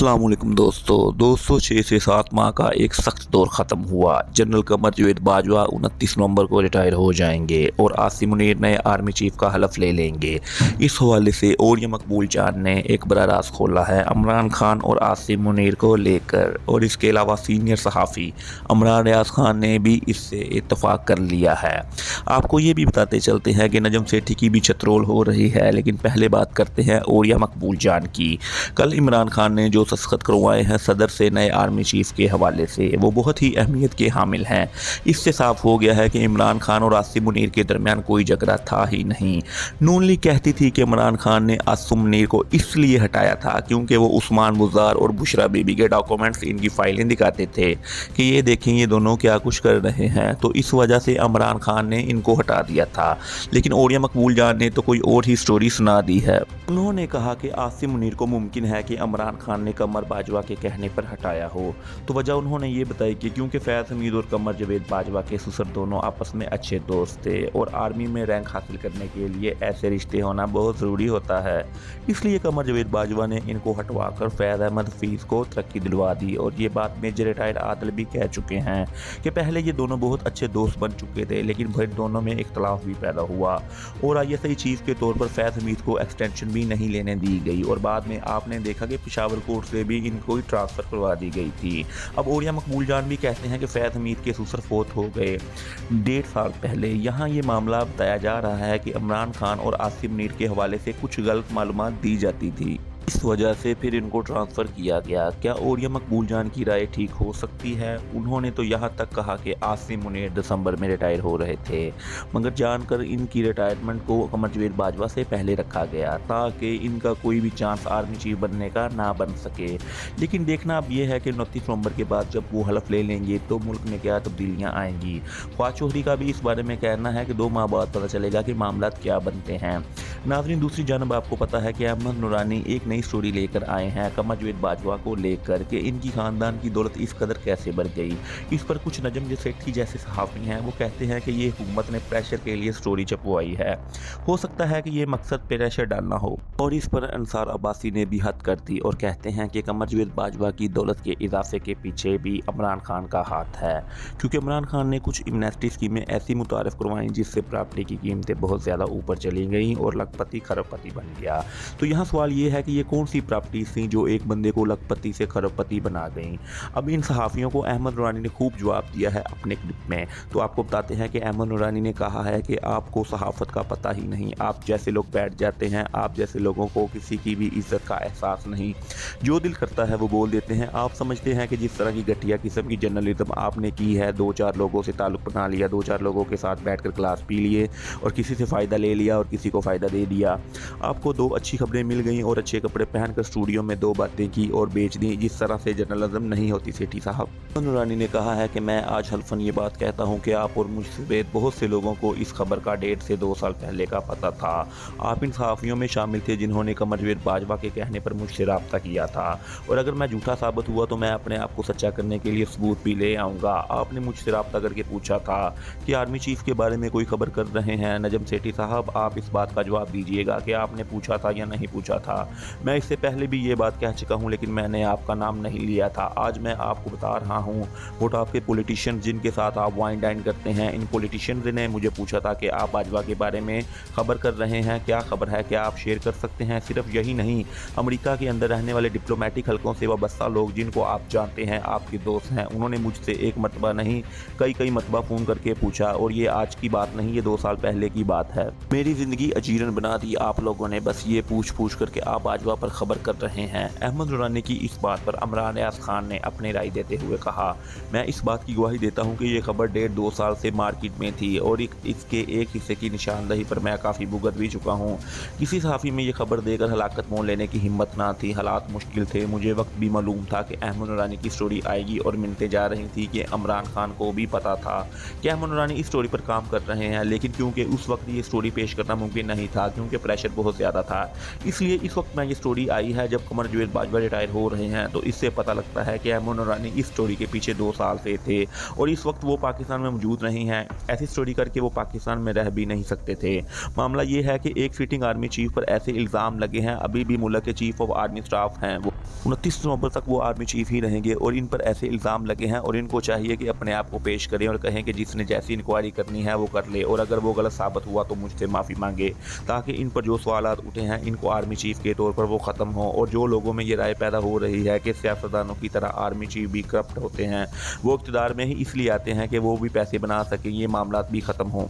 अस्सलाम वालेकुम दोस्तों 6 से 7 माह का एक सख्त दौर ख़त्म हुआ। जनरल कमर जावेद बाजवा 29 नवंबर को रिटायर हो जाएंगे और आसिम मुनीर नए आर्मी चीफ का हलफ ले लेंगे। इस हवाले से ओरिया मकबूल जान ने एक बड़ा राज खोला है इमरान खान और आसिम मुनीर को लेकर, और इसके अलावा सीनियर सहाफ़ी इमरान रियाज खान ने भी इससे इत्तफाक कर लिया है। आपको ये भी बताते चलते हैं कि नजम सेठी की भी चतरोल हो रही है, लेकिन पहले बात करते हैं ओरिया मकबूल जान की। कल इमरान खान ने जो दस्तखत करवाए हैं सदर से नए आर्मी चीफ के हवाले से, वो बहुत ही अहमियत के हामिल हैं। इससे साफ हो गया है कि इमरान खान और आसिम मुनीर के दरमियान कोई झगड़ा था ही नहीं। नून लीग कहती थी कि इमरान खान ने आसिम मुनीर को इसलिए हटाया था क्योंकि वो उस्मान बुज़दार और बुशरा बीबी के डॉक्यूमेंट्स, इनकी फाइलें दिखाते थे कि ये देखें ये दोनों क्या कुछ कर रहे हैं, तो इस वजह से इमरान खान ने इनको हटा दिया था। लेकिन ओरिया मकबूल जान ने तो कोई और ही स्टोरी सुना दी है। उन्होंने कहा कि आसिम मुनीर को मुमकिन है कि इमरान खान ने कमर बाजवा के कहने पर हटाया हो। तो वजह उन्होंने ये बताई कि क्योंकि फैज़ हमीद और कमर जावेद बाजवा के ससुर दोनों आपस में अच्छे दोस्त थे और आर्मी में रैंक हासिल करने के लिए ऐसे रिश्ते होना बहुत ज़रूरी होता है। इसलिए कमर जावेद बाजवा ने इनको हटवा कर फैज़ अहमद हफीज़ को तरक्की दिलवा दी। और ये बात मेजर रिटायर्ड आदिल भी कह चुके हैं कि पहले ये दोनों बहुत अच्छे दोस्त बन चुके थे, लेकिन फिर दोनों में इख्तलाफ भी पैदा हुआ और ISI चीफ के तौर पर फैज़ हमीद को एक्सटेंशन भी नहीं लेने दी गई, और बाद में आपने देखा कि पेशावर कोर्ट से भी इनको ही ट्रांसफ़र करवा दी गई थी। अब ओरिया मकबूल जान भी कहते हैं कि फैज़ हमीद के ससुर फोत हो गए 1.5 साल पहले। यहाँ ये मामला बताया जा रहा है कि इमरान खान और आसिम मुनीर के हवाले से कुछ गलत मालूमात दी जाती थी, इस वजह से फिर इनको ट्रांसफ़र किया गया। क्या ओरिया मकबूल जान की राय ठीक हो सकती है? उन्होंने तो यहाँ तक कहा कि आसिम मुनीर दिसंबर में रिटायर हो रहे थे, मगर जानकर इनकी रिटायरमेंट को कमर जावेद बाजवा से पहले रखा गया ताकि इनका कोई भी चांस आर्मी चीफ बनने का ना बन सके। लेकिन देखना अब यह है कि 29 नवंबर के बाद जब वो हलफ ले लेंगे तो मुल्क में क्या तब्दीलियाँ आएंगी। ख्वाज चौधरी का भी इस बारे में कहना है कि 2 माह बाद पता चलेगा कि मामला क्या बनते हैं। नाज़रीन, दूसरी जानब आपको पता है कि अहमद नूरानी एक नई स्टोरी लेकर आए हैं कमर जावेद बाजवा को लेकर कि इनकी खानदान की दौलत इस कदर कैसे बढ़ गई। इस पर कुछ नजम सेठी जैसे सहाफ़ी हैं, वो कहते हैं कि ये हुकूमत ने प्रेशर के लिए स्टोरी छपवाई है। हो सकता है कि ये मकसद प्रेशर डालना हो, और इस पर अंसार अब्बासी ने भी हद कर दी और कहते हैं कि कमर जावेद बाजवा की दौलत के इजाफे के पीछे भी इमरान खान का हाथ है, क्योंकि इमरान खान ने कुछ इमनेस्टी स्कीमें ऐसी मुतारफ़ करवाई जिससे प्रॉपर्टी की कीमतें बहुत ज़्यादा ऊपर चली गई और लखपति खरबपति बन गया। तो यहाँ सवाल ये है कि ये कौन सी प्रॉपर्टीज थी जो एक बंदे को लखपति से खरबपति बना गई। अब इन सहाफ़ियों को अहमद नूरानी ने खूब जवाब दिया है अपने क्लिप में। तो आपको बताते हैं कि अहमद नूरानी ने कहा है कि आपको सहाफ़त का पता ही नहीं, आप जैसे लोग बैठ जाते हैं, आप जैसे लोगों को किसी की भी इज्जत का एहसास नहीं, जो दिल करता है वो बोल देते हैं। आप समझते हैं कि जिस तरह की घटिया किस्म की जर्नलिज्म आपने की है, 2-4 लोगों से ताल्लुक़ बना लिया, 2-4 लोगों के साथ बैठ कर क्लास पी लिए और किसी से फ़ायदा ले लिया और किसी को फ़ायदा दे दिया। आपको 2 अच्छी खबरें मिल गई और अच्छे कपड़े पहनकर स्टूडियो में 2 बातें की और बेच दी। जिस तरह से जर्नलिज्म नहीं होती सेठी साहब। नूरानी ने कहा है कि मैं आज हल्फन ये बात कहता हूँ कि आप और मुझ समेत बहुत से लोगों को इस खबर का 1.5 से 2 साल पहले का पता था। आप इन सहाफ़ियों में शामिल थे जिन्होंने कमर जावेद बाजवा के कहने पर मुझसे रब्ता किया था, और अगर मैं झूठा साबित हुआ तो मैं अपने आप को सच्चा करने के लिए सबूत भी ले आऊँगा। आपने मुझसे रब्ता करके पूछा था कि आर्मी चीफ के बारे में कोई खबर कर रहे हैं। नजम सेठी साहब, आप इस बात का जवाब दीजिएगा कि आपने पूछा था या नहीं पूछा था। मैं इससे पहले भी ये बात कह चुका हूँ, लेकिन मैंने आपका नाम नहीं लिया था। आज मैं आपको बता रहा हूँ। वो आपके पॉलिटिशियन जिनके साथ आप वाइन डाइन करते हैं, इन पॉलिटिशियन ने मुझे पूछा था कि आप बाजवा के बारे में खबर कर रहे हैं, क्या खबर है, क्या आप शेयर कर सकते हैं। सिर्फ यही नहीं, अमेरिका के अंदर रहने वाले डिप्लोमेटिक हलकों से वाबस्ता लोग जिनको आप जानते हैं, आपके दोस्त हैं, उन्होंने मुझसे एक मरतबा नहीं कई मरतबा फ़ोन करके पूछा। और ये आज की बात नहीं, ये 2 साल पहले की बात है। मेरी ज़िंदगी अजीरन बना दी आप लोगों ने, बस ये पूछ करके आप बाजवा पर खबर कर रहे हैं। अहमद नूरानी की इस बात पर इमरान रियाज खान ने अपनी राय देते हुए कहा, मैं इस बात की गवाही देता हूँ कि ये खबर 1.5-2 साल से मार्केट में थी और इसके एक हिस्से की निशानदही पर मैं काफ़ी भुगत भी चुका हूँ। किसी सहाफ़ी में ये खबर देकर हलाकत मोल लेने की हिम्मत ना थी, हालात मुश्किल थे। मुझे वक्त भी मालूम था कि अहमद नूरानी की स्टोरी आएगी और मिलते जा रही थी कि इमरान खान को भी पता था कि अहमद नूरानी इस स्टोरी पर काम कर रहे हैं, लेकिन क्योंकि उस वक्त ये स्टोरी पेश करना मुमकिन नहीं था क्योंकि प्रेशर बहुत ज़्यादा था, इसलिए इस वक्त में ये स्टोरी आई है जब कमर जावेद बाजवा रिटायर हो रहे हैं। तो इससे पता लगता है कि अहमद नूरानी इस स्टोरी के पीछे 2 साल से थे और इस वक्त वो पाकिस्तान में मौजूद नहीं हैं। ऐसी स्टोरी करके वो पाकिस्तान में रह भी नहीं सकते थे। मामला ये है कि एक सिटिंग आर्मी चीफ पर ऐसे इल्ज़ाम लगे हैं, अभी भी मुल्क के चीफ ऑफ आर्मी स्टाफ हैं वो 29 नवंबर तक वो आर्मी चीफ ही रहेंगे और इन पर ऐसे इल्ज़ाम लगे हैं और इनको चाहिए कि अपने आप को पेश करें और कहें कि जिसने जैसी इंक्वायरी करनी है वो कर ले और अगर वो गलत साबित हुआ तो मुझसे माफ़ी मांगे, ताकि इन पर जो सवालात उठे हैं इनको आर्मी चीफ के तौर पर वो ख़त्म हो। और जो लोगों में ये राय पैदा हो रही है कि सियासतदानों की तरह आर्मी चीफ भी करप्ट होते हैं, वो इक़्तिदार में ही इसलिए आते हैं कि वो भी पैसे बना सकें, ये मामला भी ख़त्म हों।